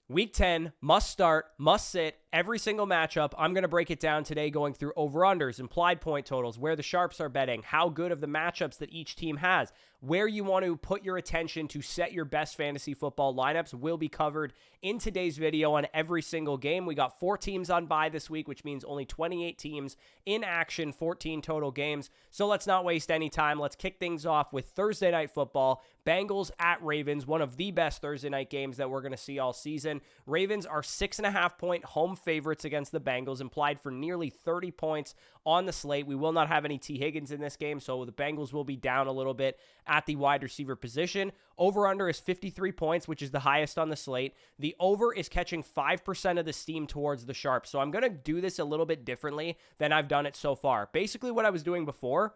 Week 10, must start, must sit, every single matchup. I'm going to break it down today going through over-unders, implied point totals, where the sharps are betting, how good of the matchups that each team has, where you want to put your attention to set your best fantasy football lineups will be covered in today's video on every single game. We got 4 teams on bye this week, which means only 28 teams in action, 14 total games. So let's not waste any time. Let's kick things off with Thursday Night Football. Bengals at Ravens, one of the best Thursday night games that we're going to see all season. Ravens are 6.5-point home favorites against the Bengals, implied for nearly 30 points on the slate. We will not have any T. Higgins in this game, so the Bengals will be down a little bit at the wide receiver position. Over-under is 53 points, which is the highest on the slate. The over is catching 5% of the steam towards the sharps, so I'm going to do this a little bit differently than I've done it so far. Basically, what I was doing before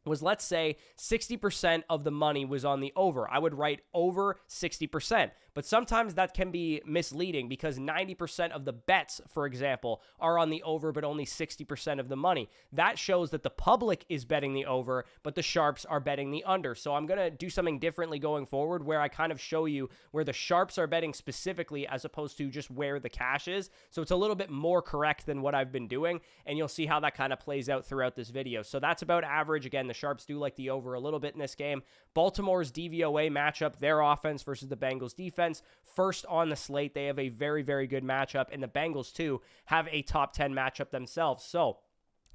was, let's say 60% of the money was on the over. I would write over 60%, but sometimes that can be misleading because 90% of the bets, for example, are on the over, but only 60% of the money. That shows that the public is betting the over, but the sharps are betting the under. So I'm going to do something differently going forward where I kind of show you where the sharps are betting specifically as opposed to just where the cash is. So it's a little bit more correct than what I've been doing, and you'll see how that kind of plays out throughout this video. So that's about average. Again, the sharps do like the over a little bit in this game. Baltimore's DVOA matchup, their offense versus the Bengals defense. First on the slate, they have a very, very good matchup, and the Bengals, too, have a top 10 matchup themselves. So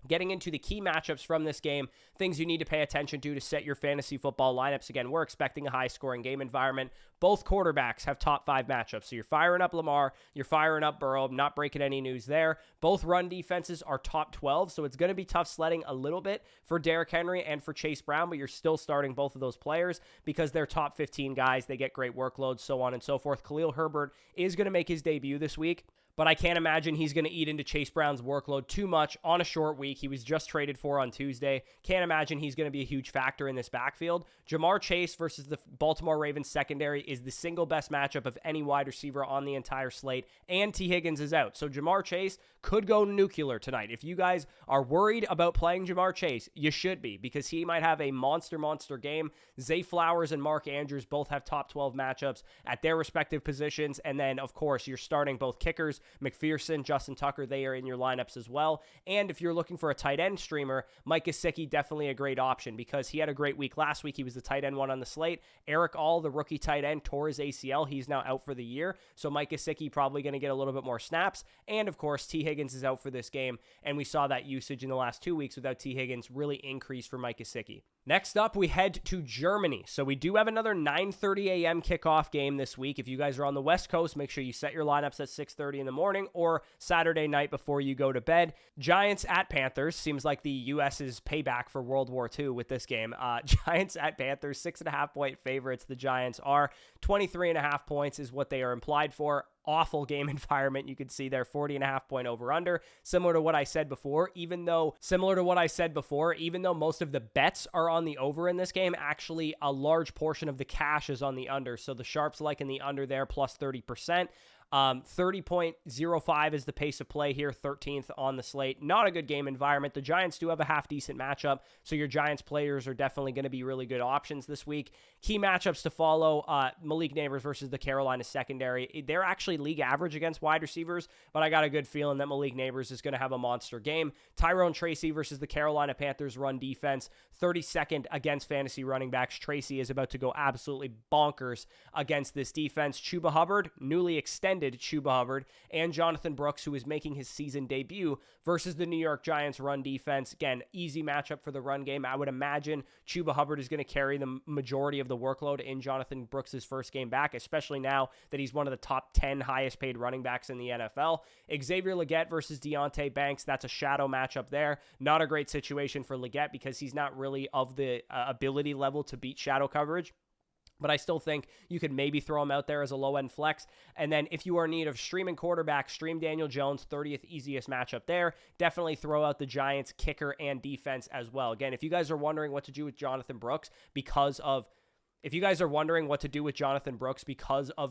getting into the key matchups from this game, things you need to pay attention to set your fantasy football lineups. Again, we're expecting a high-scoring game environment. Both quarterbacks have top 5 matchups. So you're firing up Lamar, you're firing up Burrow. I'm not breaking any news there. Both run defenses are top 12, so it's going to be tough sledding a little bit for Derrick Henry and for Chase Brown, but you're still starting both of those players because they're top 15 guys. They get great workloads, so on and so forth. Khalil Herbert is going to make his debut this week, but I can't imagine he's going to eat into Chase Brown's workload too much on a short week. He was just traded for on Tuesday. Can't imagine he's going to be a huge factor in this backfield. Jamar Chase versus the Baltimore Ravens secondary is the single best matchup of any wide receiver on the entire slate, and T. Higgins is out. So Jamar Chase could go nuclear tonight. If you guys are worried about playing Jamar Chase, you should be, because he might have a monster game. Zay Flowers and Mark Andrews both have top 12 matchups at their respective positions, and then, of course, you're starting both kickers, McPherson, Justin Tucker, they are in your lineups as well. And if you're looking for a tight end streamer, Mike Gesicki, definitely a great option because he had a great week last week. He was the tight end one on the slate. Eric All, the rookie tight end, tore his ACL. He's now out for the year. So Mike Gesicki probably going to get a little bit more snaps. And of course, T. Higgins is out for this game. And we saw that usage in the last 2 weeks without T. Higgins really increase for Mike Gesicki. Next up, we head to Germany. So we do have another 9:30 a.m. kickoff game this week. If you guys are on the West Coast, make sure you set your lineups at 6:30 in the morning or Saturday night before you go to bed. Giants at Panthers. Seems like the U.S.'s payback for World War II with this game. Giants at Panthers, 6.5-point favorites. The Giants are 23.5 points is what they are implied for. Awful game environment. You can see there 40.5-point over-under. Similar to what I said before, even though most of the bets are on the over in this game, actually a large portion of the cash is on the under. So the sharps liking the under there, plus 30%. 30.05 is the pace of play here, 13th on the slate. Not a good game environment. The Giants do have a half-decent matchup, so your Giants players are definitely going to be really good options this week. Key matchups to follow, Malik Neighbors versus the Carolina secondary. They're actually league average against wide receivers, but I got a good feeling that Malik Neighbors is going to have a monster game. Tyrone Tracy versus the Carolina Panthers run defense, 32nd against fantasy running backs. Tracy is about to go absolutely bonkers against this defense. Chuba Hubbard, newly extended Chuba Hubbard, and Jonathan Brooks, who is making his season debut versus the New York Giants run defense. Again, easy matchup for the run game. I would imagine Chuba Hubbard is going to carry the majority of the workload in Jonathan Brooks' first game back, especially now that he's one of the top 10 highest paid running backs in the NFL. Xavier Legette versus Deontay Banks. That's a shadow matchup there. Not a great situation for Legette because he's not really of the ability level to beat shadow coverage. But I still think you could maybe throw him out there as a low-end flex. And then if you are in need of streaming quarterback, stream Daniel Jones, 30th easiest matchup there. Definitely throw out the Giants kicker and defense as well. Again, if you guys are wondering what to do with Jonathan Brooks because of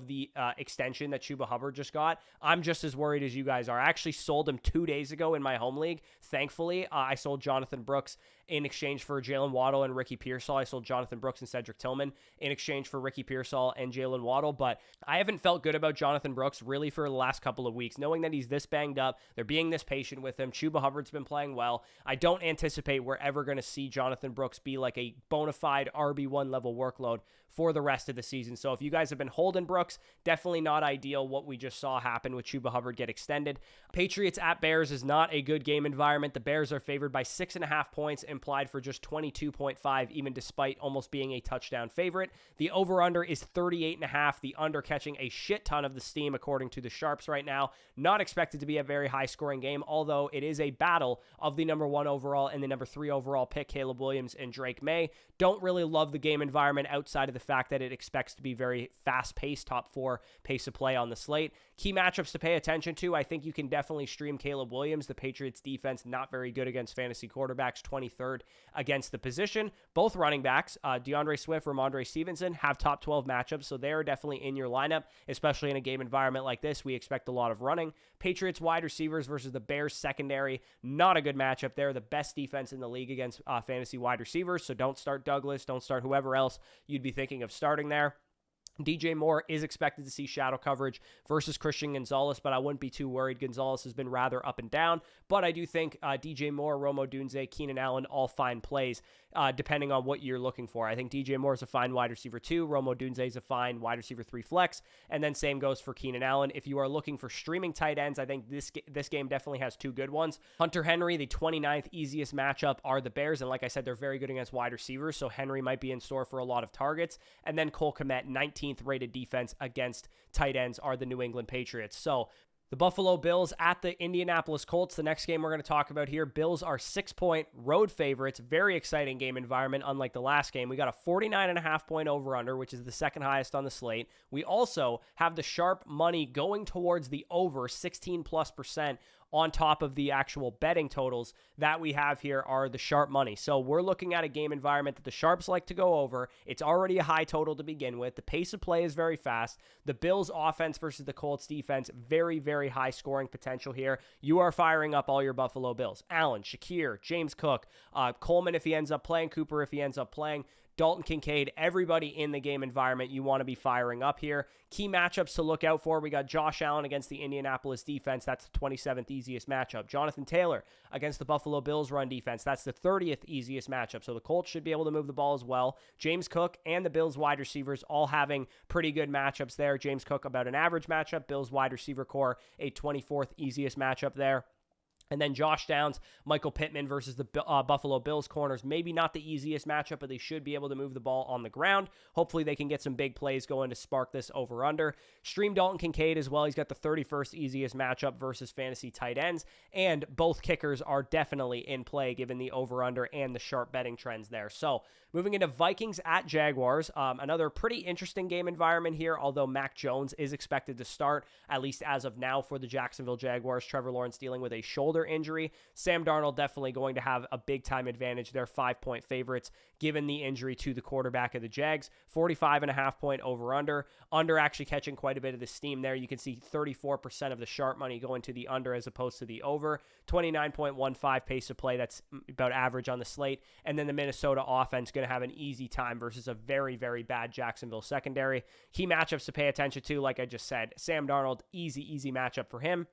the extension that Chuba Hubbard just got, I'm just as worried as you guys are. I actually sold him 2 days ago in my home league. Thankfully, I sold Jonathan Brooks in exchange for Jalen Waddle and Ricky Pearsall. I sold Jonathan Brooks and Cedric Tillman in exchange for Ricky Pearsall and Jalen Waddle, but I haven't felt good about Jonathan Brooks really for the last couple of weeks, knowing that he's this banged up. They're being this patient with him. Chuba Hubbard's been playing well. I don't anticipate we're ever going to see Jonathan Brooks be like a bona fide RB1 level workload for the rest of the season. So if you guys have been holding Brooks, definitely not ideal what we just saw happen with Chuba Hubbard get extended. Patriots at Bears is not a good game environment. The Bears are favored by 6.5 points, implied for just 22.5, even despite almost being a touchdown favorite. The over-under is 38.5, the under catching a shit ton of the steam according to the Sharps right now. Not expected to be a very high-scoring game, although it is a battle of the number 1 overall and the number 3 overall pick, Caleb Williams and Drake May. Don't really love the game environment outside of the fact that it expects to be very fast-paced, top 4 pace of play on the slate. Key matchups to pay attention to, I think you can definitely stream Caleb Williams. The Patriots defense not very good against fantasy quarterbacks, 23rd against the position. Both running backs, DeAndre Swift, Ramondre Stevenson, have top 12 matchups, so they're definitely in your lineup, especially in a game environment like this. We expect a lot of running. Patriots wide receivers versus the Bears secondary, not a good matchup. They're the best defense in the league against fantasy wide receivers, so don't start Douglas, don't start whoever else you'd be thinking of starting there. DJ Moore is expected to see shadow coverage versus Christian Gonzalez, but I wouldn't be too worried. Gonzalez has been rather up and down, but I do think DJ Moore, Romo Dunze, Keenan Allen, all fine plays, depending on what you're looking for. I think DJ Moore is a fine wide receiver 2, Romo Dunze is a fine wide receiver 3 flex, and then same goes for Keenan Allen. If you are looking for streaming tight ends, I think this game definitely has 2 good ones. Hunter Henry, the 29th easiest matchup are the Bears, and like I said, they're very good against wide receivers, so Henry might be in store for a lot of targets. And then Cole Kmet, 19th rated defense against tight ends are the New England Patriots. So the Buffalo Bills at the Indianapolis Colts, the next game we're going to talk about here. Bills are 6-point road favorites. Very exciting game environment, unlike the last game. We got a 49.5-point over-under, which is the second highest on the slate. We also have the sharp money going towards the over, 16+% on top of the actual betting totals that we have here are the sharp money. So we're looking at a game environment that the sharps like to go over. It's already a high total to begin with. The pace of play is very fast. The Bills offense versus the Colts defense, very, very high scoring potential here. You are firing up all your Buffalo Bills. Allen, Shakir, James Cook, Coleman if he ends up playing, Cooper if he ends up playing, Dalton Kincaid, everybody in the game environment you want to be firing up here. Key matchups to look out for. We got Josh Allen against the Indianapolis defense. That's the 27th easiest matchup. Jonathan Taylor against the Buffalo Bills run defense. That's the 30th easiest matchup. So the Colts should be able to move the ball as well. James Cook and the Bills wide receivers all having pretty good matchups there. James Cook about an average matchup. Bills wide receiver core, a 24th easiest matchup there. And then Josh Downs, Michael Pittman versus the Buffalo Bills corners. Maybe not the easiest matchup, but they should be able to move the ball on the ground. Hopefully they can get some big plays going to spark this over-under. Stream Dalton Kincaid as well. He's got the 31st easiest matchup versus fantasy tight ends. And both kickers are definitely in play given the over-under and the sharp betting trends there. So moving into Vikings at Jaguars. Another pretty interesting game environment here, although Mac Jones is expected to start, at least as of now, for the Jacksonville Jaguars. Trevor Lawrence dealing with a shoulder injury. Sam Darnold definitely going to have a big time advantage. They're 5-point favorites given the injury to the quarterback of the Jags. 45.5-point over under actually catching quite a bit of the steam there. You can see 34% of the sharp money going to the under as opposed to the over. 29.15 pace of play. That's about average on the slate. And then the Minnesota offense going to have an easy time versus a very, very bad Jacksonville secondary. Key matchups to pay attention to, like I just said, Sam Darnold, easy matchup for him.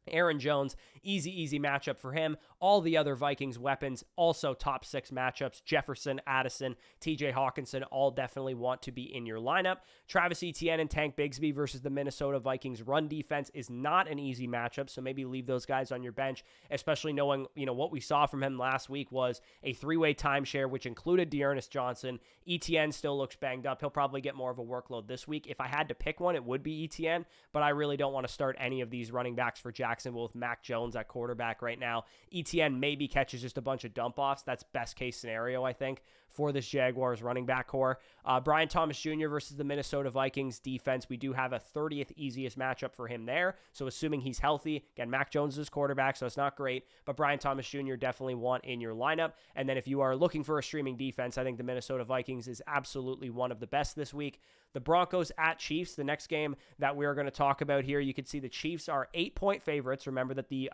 Aaron Jones, easy matchup for him. All the other Vikings weapons, also top 6 matchups. Jefferson, Addison, TJ Hawkinson, all definitely want to be in your lineup. Travis Etienne and Tank Bigsby versus the Minnesota Vikings run defense is not an easy matchup, so maybe leave those guys on your bench, especially knowing, what we saw from him last week was a 3-way timeshare, which included Dearness Johnson. Etienne still looks banged up. He'll probably get more of a workload this week. If I had to pick one, it would be Etienne, but I really don't want to start any of these running backs for Jacksonville with Mac Jones at quarterback right now. Etienne maybe catches just a bunch of dump-offs. That's best case scenario, I think, for this Jaguars running back core. Brian Thomas Jr. versus the Minnesota Vikings defense. We do have a 30th easiest matchup for him there. So assuming he's healthy, again, Mac Jones is quarterback, so it's not great, but Brian Thomas Jr. definitely want in your lineup. And then if you are looking for a streaming defense, I think the Minnesota Vikings is absolutely one of the best this week. The Broncos at Chiefs, the next game that we are going to talk about here. You can see the Chiefs are 8-point favorites. Remember that the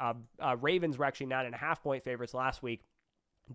Ravens were actually 9.5-point favorites last week.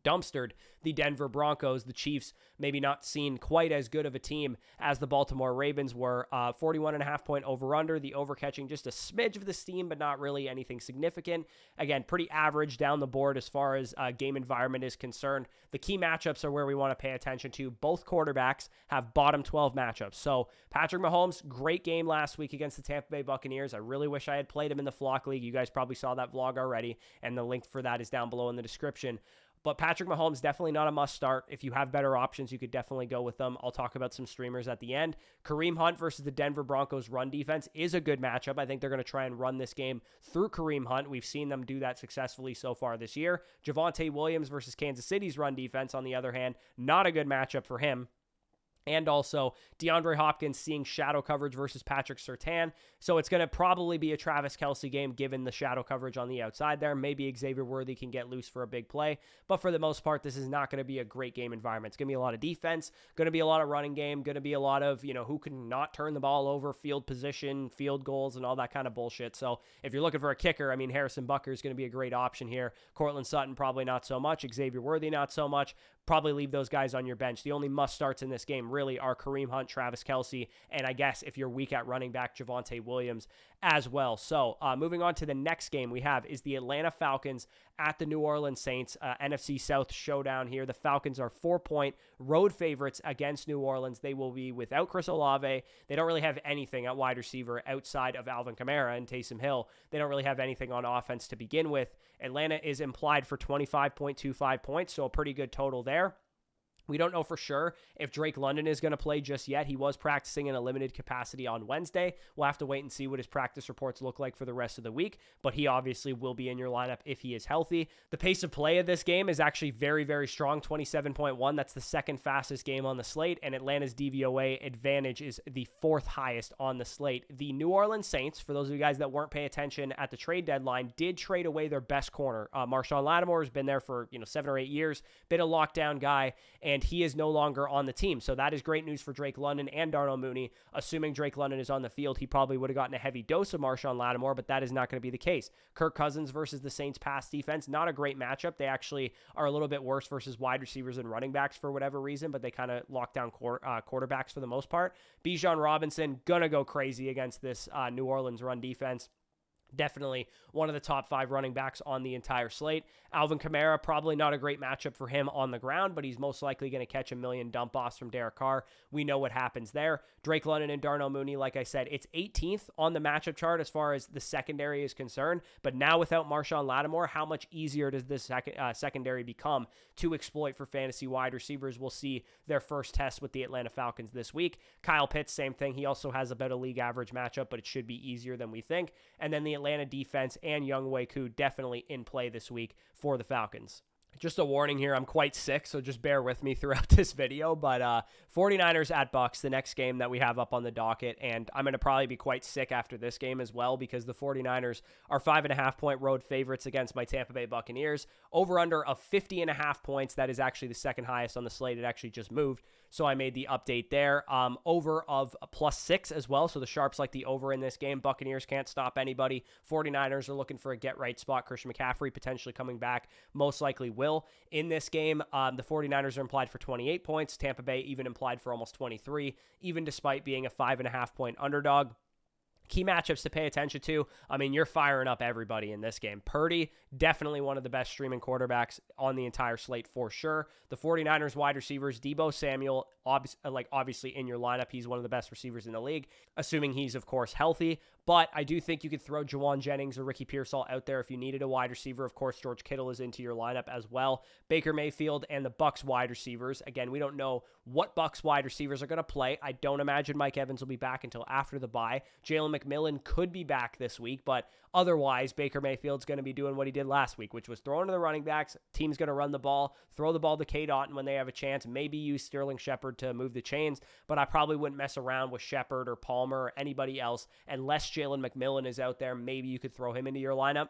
dumpstered the Denver Broncos. The Chiefs maybe not seen quite as good of a team as the Baltimore Ravens were. 41.5 point over-under. The over-catching just a smidge of the steam, but not really anything significant. Again, pretty average down the board as far as game environment is concerned. The key matchups are where we want to pay attention to. Both quarterbacks have bottom 12 matchups. So Patrick Mahomes, great game last week against the Tampa Bay Buccaneers. I really wish I had played him in the Flock League. You guys probably saw that vlog already, and the link for that is down below in the description. But Patrick Mahomes, definitely not a must start. If you have better options, you could definitely go with them. I'll talk about some streamers at the end. Kareem Hunt versus the Denver Broncos run defense is a good matchup. I think they're going to try and run this game through Kareem Hunt. We've seen them do that successfully so far this year. Javonte Williams versus Kansas City's run defense, on the other hand, not a good matchup for him. And also DeAndre Hopkins seeing shadow coverage versus Patrick Surtain. So it's going to probably be a Travis Kelce game given the shadow coverage on the outside there. Maybe Xavier Worthy can get loose for a big play. But for the most part, this is not going to be a great game environment. It's going to be a lot of defense, going to be a lot of running game, going to be a lot of, who can not turn the ball over, field position, field goals, and all that kind of bullshit. So if you're looking for a kicker, Harrison Butker is going to be a great option here. Cortland Sutton, probably not so much. Xavier Worthy, not so much. Probably leave those guys on your bench. The only must starts in this game really are Kareem Hunt, Travis Kelce, and I guess if you're weak at running back, Javonte Williams as well. So moving on to the next game we have is the Atlanta Falcons at the New Orleans Saints. NFC South showdown here. The Falcons are 4-point road favorites against New Orleans. They will be without Chris Olave. They don't really have anything at wide receiver outside of Alvin Kamara and Taysom Hill. They don't really have anything on offense to begin with. Atlanta is implied for 25.25 points, so a pretty good total there. We don't know for sure if Drake London is going to play just yet. He was practicing in a limited capacity on Wednesday. We'll have to wait and see what his practice reports look like for the rest of the week, but he obviously will be in your lineup if he is healthy. The pace of play of this game is actually very, very strong, 27.1. That's the second fastest game on the slate, and Atlanta's DVOA advantage is the fourth highest on the slate. The New Orleans Saints, for those of you guys that weren't paying attention at the trade deadline, did trade away their best corner. Marshawn Lattimore has been there for 7 or 8 years, been a lockdown guy, and he is no longer on the team. So that is great news for Drake London and Darnell Mooney. Assuming Drake London is on the field, he probably would have gotten a heavy dose of Marshawn Lattimore, but that is not going to be the case. Kirk Cousins versus the Saints pass defense, not a great matchup. They actually are a little bit worse versus wide receivers and running backs for whatever reason, but they kind of lock down quarterbacks for the most part. Bijan Robinson, gonna go crazy against this New Orleans run defense. Definitely one of the top 5 running backs on the entire slate. Alvin Kamara, probably not a great matchup for him on the ground, but he's most likely going to catch a million dump-offs from Derek Carr. We know what happens there. Drake London and Darnell Mooney, like I said, it's 18th on the matchup chart as far as the secondary is concerned, but now without Marshawn Lattimore, how much easier does this secondary become to exploit for fantasy wide receivers? We'll see their first test with the Atlanta Falcons this week. Kyle Pitts, same thing. He also has about a league average matchup, but it should be easier than we think. And then the Atlanta defense and Younghoe Koo definitely in play this week for the Falcons. Just a warning here, I'm quite sick, so just bear with me throughout this video, but 49ers at Bucs, the next game that we have up on the docket, and I'm going to probably be quite sick after this game as well because the 49ers are 5.5-point road favorites against my Tampa Bay Buccaneers. Over-under of 50.5 points, that is actually the second highest on the slate. It actually just moved, so I made the update there. Over of +6 as well, so the Sharps like the over in this game. Buccaneers can't stop anybody. 49ers are looking for a get-right spot. Christian McCaffrey potentially coming back, most likely will. In this game, the 49ers are implied for 28 points. Tampa Bay even implied for almost 23, even despite being a 5.5-point underdog. Key matchups to pay attention to. You're firing up everybody in this game. Purdy, definitely one of the best streaming quarterbacks on the entire slate for sure. The 49ers wide receivers, Deebo Samuel, obviously in your lineup. He's one of the best receivers in the league, assuming he's, of course, healthy. But I do think you could throw Jawan Jennings or Ricky Pearsall out there if you needed a wide receiver. Of course, George Kittle is into your lineup as well. Baker Mayfield and the Bucs wide receivers. Again, we don't know what Bucs wide receivers are going to play. I don't imagine Mike Evans will be back until after the bye. Jalen McMillan could be back this week, but otherwise, Baker Mayfield's going to be doing what he did last week, which was throwing to the running backs. Team's going to run the ball, throw the ball to K-Dot, and when they have a chance, maybe use Sterling Shepard to move the chains, but I probably wouldn't mess around with Shepard or Palmer or anybody else unless Jalen McMillan is out there. Maybe you could throw him into your lineup.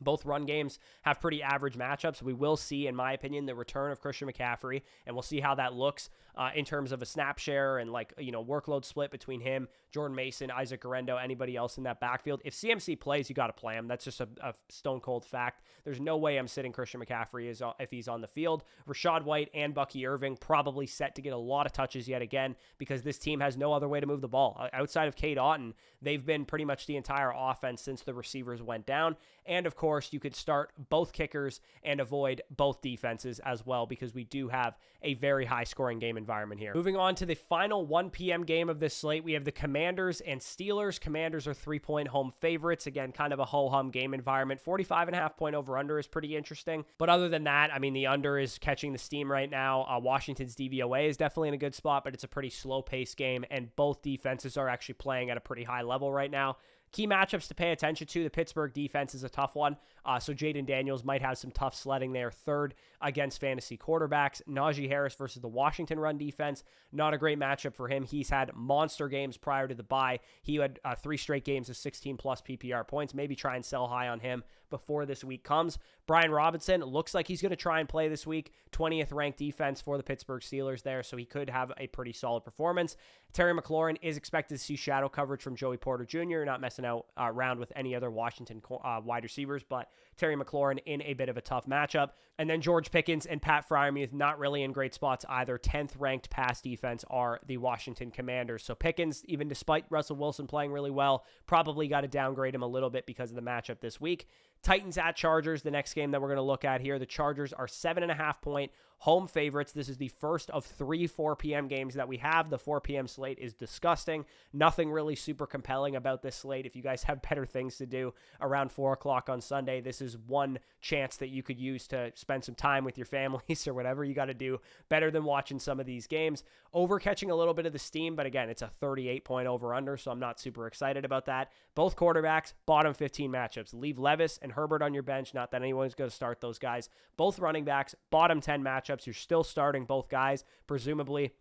Both run games have pretty average matchups. We will see, in my opinion, the return of Christian McCaffrey, and we'll see how that looks in terms of a snap share and workload split between him, Jordan Mason, Isaac Guerrero, anybody else in that backfield. If CMC plays, you got to play him. That's just a stone cold fact. There's no way I'm sitting Christian McCaffrey if he's on the field. Rashad White and Bucky Irving probably set to get a lot of touches yet again because this team has no other way to move the ball. Outside of Cade Otton, they've been pretty much the entire offense since the receivers went down. And of course, you could start both kickers and avoid both defenses as well because we do have a very high scoring game environment here. Moving on to the final 1 p.m. game of this slate, we have the Commanders and Steelers. Commanders are 3-point home favorites. Again, kind of a ho-hum game environment. 45.5 point over-under is pretty interesting. But other than that, I mean, the under is catching the steam right now. Washington's DVOA is definitely in a good spot, but it's a pretty slow-paced game, and both defenses are actually playing at a pretty high level right now. Key matchups to pay attention to. The Pittsburgh defense is a tough one. So Jaden Daniels might have some tough sledding there. Third against fantasy quarterbacks. Najee Harris versus the Washington run defense. Not a great matchup for him. He's had monster games prior to the bye. He had 3 straight games of 16 plus PPR points. Maybe try and sell high on him before this week comes. Brian Robinson looks like he's going to try and play this week. 20th ranked defense for the Pittsburgh Steelers there, so he could have a pretty solid performance. Terry McLaurin is expected to see shadow coverage from Joey Porter Jr., not messing around with any other Washington wide receivers, but Terry McLaurin in a bit of a tough matchup. And then George Pickens and Pat Freiermuth not really in great spots either. 10th ranked pass defense are the Washington Commanders. So Pickens, even despite Russell Wilson playing really well, probably got to downgrade him a little bit because of the matchup this week. Titans at Chargers, the next game that we're going to look at here. The Chargers are 7.5 point home favorites. This is the first of 3 4 p.m. games that we have. The 4 p.m. slate is disgusting. Nothing really super compelling about this slate. If you guys have better things to do around 4 o'clock on Sunday, this is one chance that you could use to spend some time with your families or whatever you got to do better than watching some of these games. Over catching a little bit of the steam, but again, it's a 38 point over under, so I'm not super excited about that. Both quarterbacks, bottom 15 matchups. Leave Levis and Herbert on your bench. Not that anyone's going to start those guys. Both running backs, bottom 10 matchups. You're still starting both guys. Presumably,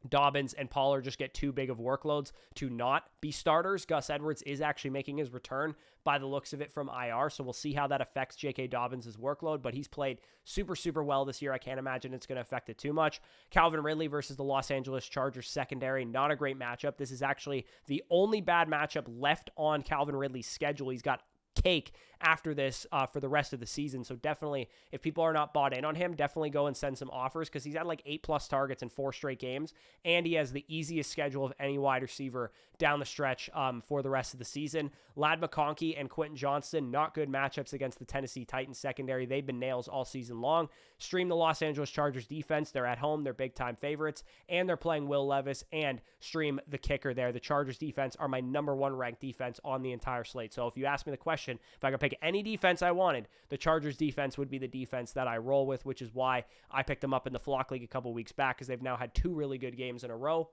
Dobbins and Pollard just get too big of workloads to not be starters. Gus Edwards is actually making his return by the looks of it from IR, so we'll see how that affects J.K. Dobbins' workload, but he's played super, super well this year. I can't imagine it's going to affect it too much. Calvin Ridley versus the Los Angeles Chargers secondary, not a great matchup. This is actually the only bad matchup left on Calvin Ridley's schedule. He's got cake after this for the rest of the season. So definitely, if people are not bought in on him, definitely go and send some offers because he's had like 8+ targets in 4 straight games, and he has the easiest schedule of any wide receiver down the stretch for the rest of the season. Ladd McConkey and Quentin Johnston, not good matchups against the Tennessee Titans secondary. They've been nails all season long. Stream the Los Angeles Chargers defense. They're at home. They're big-time favorites, and they're playing Will Levis, and stream the kicker there. The Chargers defense are my number 1 ranked defense on the entire slate. So if you ask me the question, if I could pick any defense I wanted, the Chargers defense would be the defense that I roll with, which is why I picked them up in the Flock League a couple weeks back because they've now had 2 really good games in a row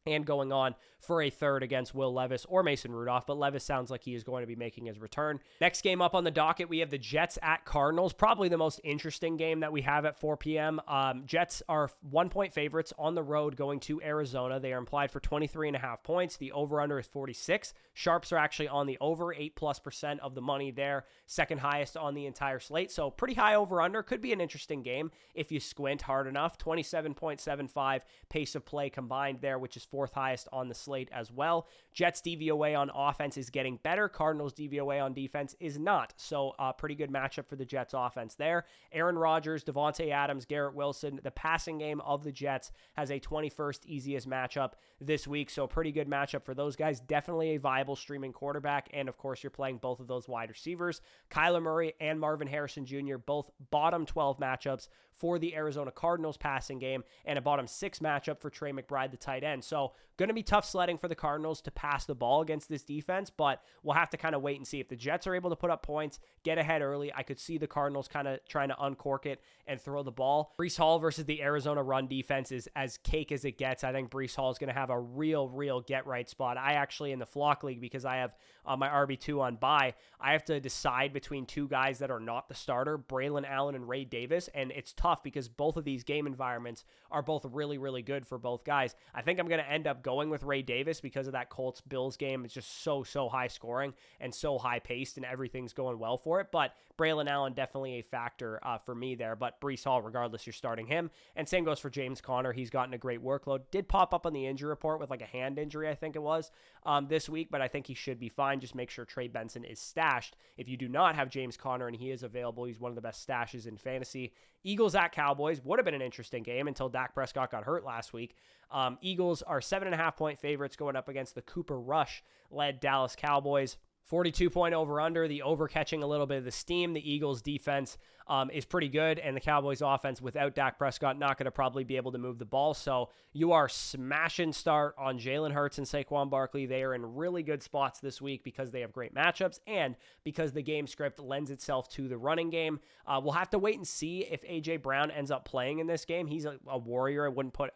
and going on for a third against Will Levis or Mason Rudolph, but Levis sounds like he is going to be making his return. Next game up on the docket, we have the Jets at Cardinals, probably the most interesting game that we have at 4 p.m. Jets are 1-point favorites on the road going to Arizona. They are implied for 23.5 points. The over-under is 46. Sharps are actually on the over, 8+% of the money there, second highest on the entire slate, so pretty high over-under. Could be an interesting game if you squint hard enough. 27.75 pace of play combined there, which is 4th highest on the slate as well. Jets DVOA on offense is getting better. Cardinals DVOA on defense is not. So pretty good matchup for the Jets offense there. Aaron Rodgers, Devontae Adams, Garrett Wilson. The passing game of the Jets has a 21st easiest matchup this week. So pretty good matchup for those guys. Definitely a viable streaming quarterback. And of course, you're playing both of those wide receivers. Kyler Murray and Marvin Harrison Jr., both bottom 12 matchups for the Arizona Cardinals passing game, and a bottom 6 matchup for Trey McBride, the tight end. So going to be tough sledding for the Cardinals to pass the ball against this defense, but we'll have to kind of wait and see. If the Jets are able to put up points, get ahead early, I could see the Cardinals kind of trying to uncork it and throw the ball. Breece Hall versus the Arizona run defense is as cake as it gets. I think Breece Hall is going to have a real get-right spot. I actually, in the Flock League, because I have my RB2 on bye, I have to decide between 2 guys that are not the starter, Braylon Allen and Ray Davis, and it's tough because both of these game environments are both really good for both guys. I think I'm going to end up going with Ray Davis because of that Colts-Bills game. It's just so high scoring and so high-paced, and everything's going well for it. But Braylon Allen definitely a factor for me there. But Breece Hall, regardless, you're starting him. And same goes for James Conner. He's gotten a great workload. Did pop up on the injury report with like a hand injury, I think it was, this week, but I think he should be fine. Just make sure Trey Benson is stashed. If you do not have James Conner and he is available, he's one of the best stashes in fantasy. Eagles at Cowboys would have been an interesting game until Dak Prescott got hurt last week. Eagles are 7.5-point favorites going up against the Cooper Rush-led Dallas Cowboys. 42-point over-under, the over catching a little bit of the steam. The Eagles' defense is pretty good, and the Cowboys' offense without Dak Prescott not going to probably be able to move the ball. So you are smashing start on Jalen Hurts and Saquon Barkley. They are in really good spots this week because they have great matchups and because the game script lends itself to the running game. We'll have to wait and see if A.J. Brown ends up playing in this game. He's a warrior. I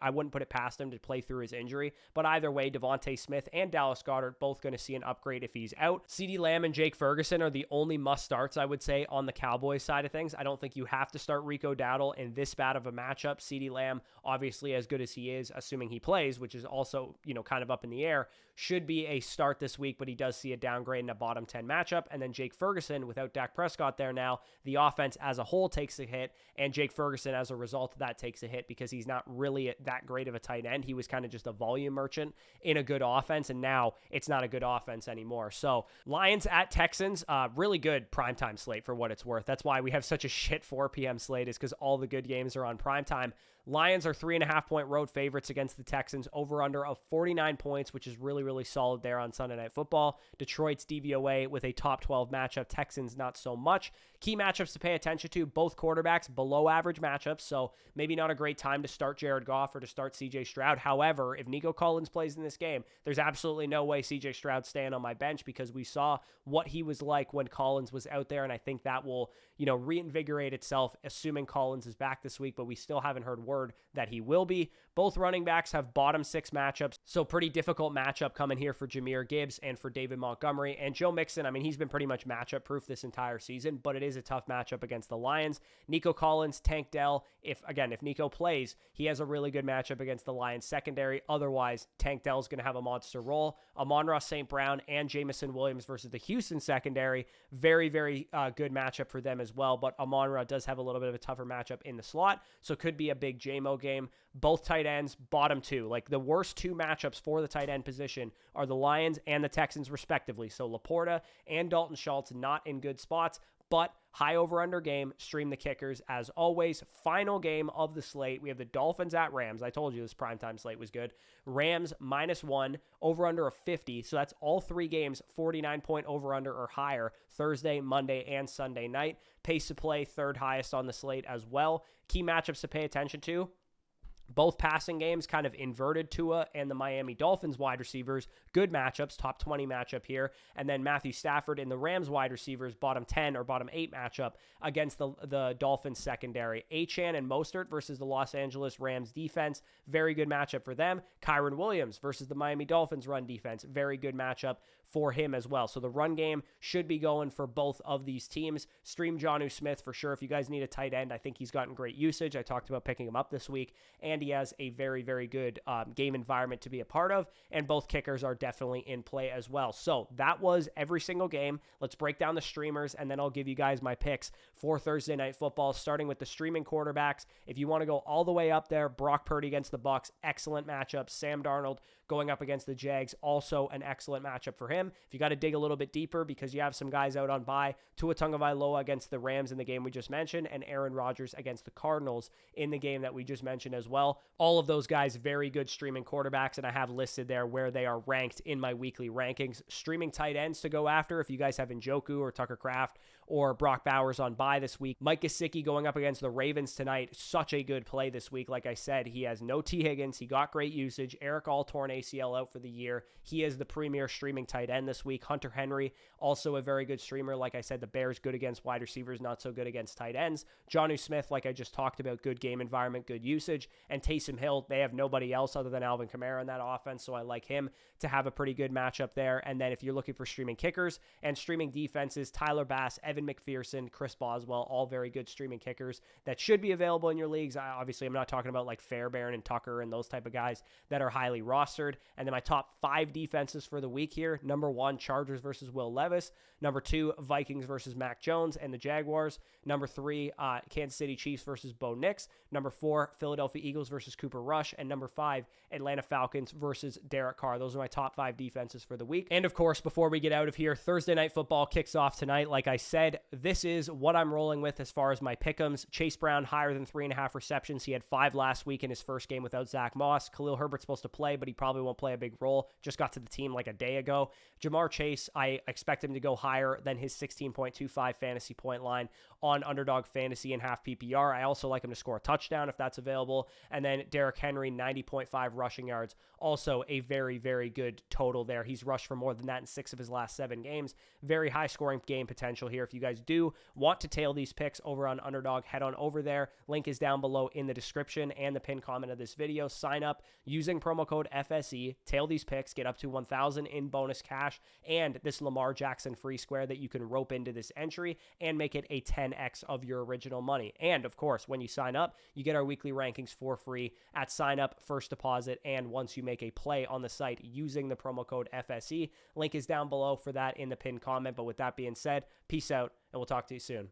wouldn't put it past him to play through his injury. But either way, Devontae Smith and Dallas Goedert both going to see an upgrade if he's out. CeeDee Lamb and Jake Ferguson are the only must-starts, I would say, on the Cowboys side of things. I don't think you have to start Rico Dowdle in this bad of a matchup. CeeDee Lamb, obviously as good as he is, assuming he plays, which is also, kind of up in the air, should be a start this week, but he does see a downgrade in a bottom 10 matchup. And then Jake Ferguson, without Dak Prescott there now, the offense as a whole takes a hit, and Jake Ferguson, as a result of that, takes a hit because he's not really that great of a tight end. He was kind of just a volume merchant in a good offense, and now it's not a good offense anymore. So Lions at Texans, really good primetime slate for what it's worth. That's why we have such a shit 4 p.m. slate, is because all the good games are on primetime. Lions are 3.5-point road favorites against the Texans, over-under of 49 points, which is really solid there on Sunday Night Football. Detroit's DVOA with a top 12 matchup. Texans, not so much. Key matchups to pay attention to, both quarterbacks below average matchups, so maybe not a great time to start Jared Goff or to start CJ Stroud. However, if Nico Collins plays in this game, there's absolutely no way CJ Stroud's staying on my bench because we saw what he was like when Collins was out there, and I think that will, reinvigorate itself, assuming Collins is back this week, but we still haven't heard word that he will be. Both running backs have bottom 6 matchups, so pretty difficult matchup coming here for Jahmyr Gibbs and for David Montgomery. And Joe Mixon, he's been pretty much matchup proof this entire season, but it is a tough matchup against the Lions. Nico Collins, Tank Dell, if Nico plays, he has a really good matchup against the Lions secondary. Otherwise, Tank Dell's going to have a monster role. Amon-Ra St. Brown and Jamison Williams versus the Houston secondary, very good matchup for them as well, but Amon-Ra does have a little bit of a tougher matchup in the slot, so could be a big JMO game. Both tight ends, bottom 2. Like the worst 2 matchups for the tight end position are the Lions and the Texans respectively. So Laporta and Dalton Schultz not in good spots, but high over-under game. Stream the kickers as always. Final game of the slate. We have the Dolphins at Rams. I told you this primetime slate was good. Rams -1, over-under of 50. So that's all 3 games, 49-point over-under or higher, Thursday, Monday, and Sunday night. Pace to play, 3rd highest on the slate as well. Key matchups to pay attention to. Both passing games kind of inverted Tua and the Miami Dolphins wide receivers. Good matchups, top 20 matchup here. And then Matthew Stafford and the Rams wide receivers, bottom 10 or bottom 8 matchup against the Dolphins secondary. Achane and Mostert versus the Los Angeles Rams defense. Very good matchup for them. Kyron Williams versus the Miami Dolphins run defense. Very good matchup for him as well. So the run game should be going for both of these teams. Stream Jonnu Smith for sure. If you guys need a tight end, I think he's gotten great usage. I talked about picking him up this week, and he has a very good game environment to be a part of, and both kickers are definitely in play as well. So that was every single game. Let's break down the streamers, and then I'll give you guys my picks for Thursday Night Football, starting with the streaming quarterbacks. If you want to go all the way up there, Brock Purdy against the Bucs, excellent matchup. Sam Darnold going up against the Jags, also an excellent matchup for him. If you got to dig a little bit deeper because you have some guys out on bye, Tua Tagovailoa against the Rams in the game we just mentioned, and Aaron Rodgers against the Cardinals in the game that we just mentioned as well. All of those guys, very good streaming quarterbacks, and I have listed there where they are ranked in my weekly rankings. Streaming tight ends to go after, if you guys have Njoku or Tucker Kraft or Brock Bowers on bye this week. Mike Gesicki going up against the Ravens tonight, such a good play this week. Like I said, he has no T. Higgins. He got great usage. Eric All torn ACL out for the year. He is the premier streaming tight tight end this week. Hunter Henry, also a very good streamer. Like I said, the Bears good against wide receivers, not so good against tight ends. Jonnu Smith, like I just talked about, good game environment, good usage. And Taysom Hill, they have nobody else other than Alvin Kamara in that offense, so I like him to have a pretty good matchup there. And then if you're looking for streaming kickers and streaming defenses, Tyler Bass, Evan McPherson, Chris Boswell, all very good streaming kickers that should be available in your leagues. Obviously, I'm not talking about like Fairbairn and Tucker and those type of guys that are highly rostered. And then my top 5 defenses for the week here. Number 1, Chargers versus Will Levis. Number 2, Vikings versus Mac Jones and the Jaguars. Number 3, Kansas City Chiefs versus Bo Nix. Number 4, Philadelphia Eagles versus Cooper Rush. And number 5, Atlanta Falcons versus Derek Carr. Those are my top 5 defenses for the week. And of course, before we get out of here, Thursday Night Football kicks off tonight. Like I said, this is what I'm rolling with as far as my pick'ems. Chase Brown, higher than 3.5 receptions. He had 5 last week in his first game without Zach Moss. Khalil Herbert's supposed to play, but he probably won't play a big role. Just got to the team like a day ago. Jamar Chase, I expect him to go higher than his 16.25 fantasy point line on Underdog Fantasy and half PPR. I also like him to score a touchdown if that's available. And then Derrick Henry, 90.5 rushing yards. Also a very, very good total there. He's rushed for more than that in 6 of his last 7 games. Very high scoring game potential here. If you guys do want to tail these picks over on Underdog, head on over there. Link is down below in the description and the pinned comment of this video. Sign up using promo code FSE. Tail these picks. Get up to $1,000 in bonus cash and this Lamar Jackson free square that you can rope into this entry and make it a 10x of your original money. And of course, when you sign up, you get our weekly rankings for free at sign up, first deposit, and once you make a play on the site using the promo code FSE. Link is down below for that in the pinned comment. But with that being said, peace out, and we'll talk to you soon.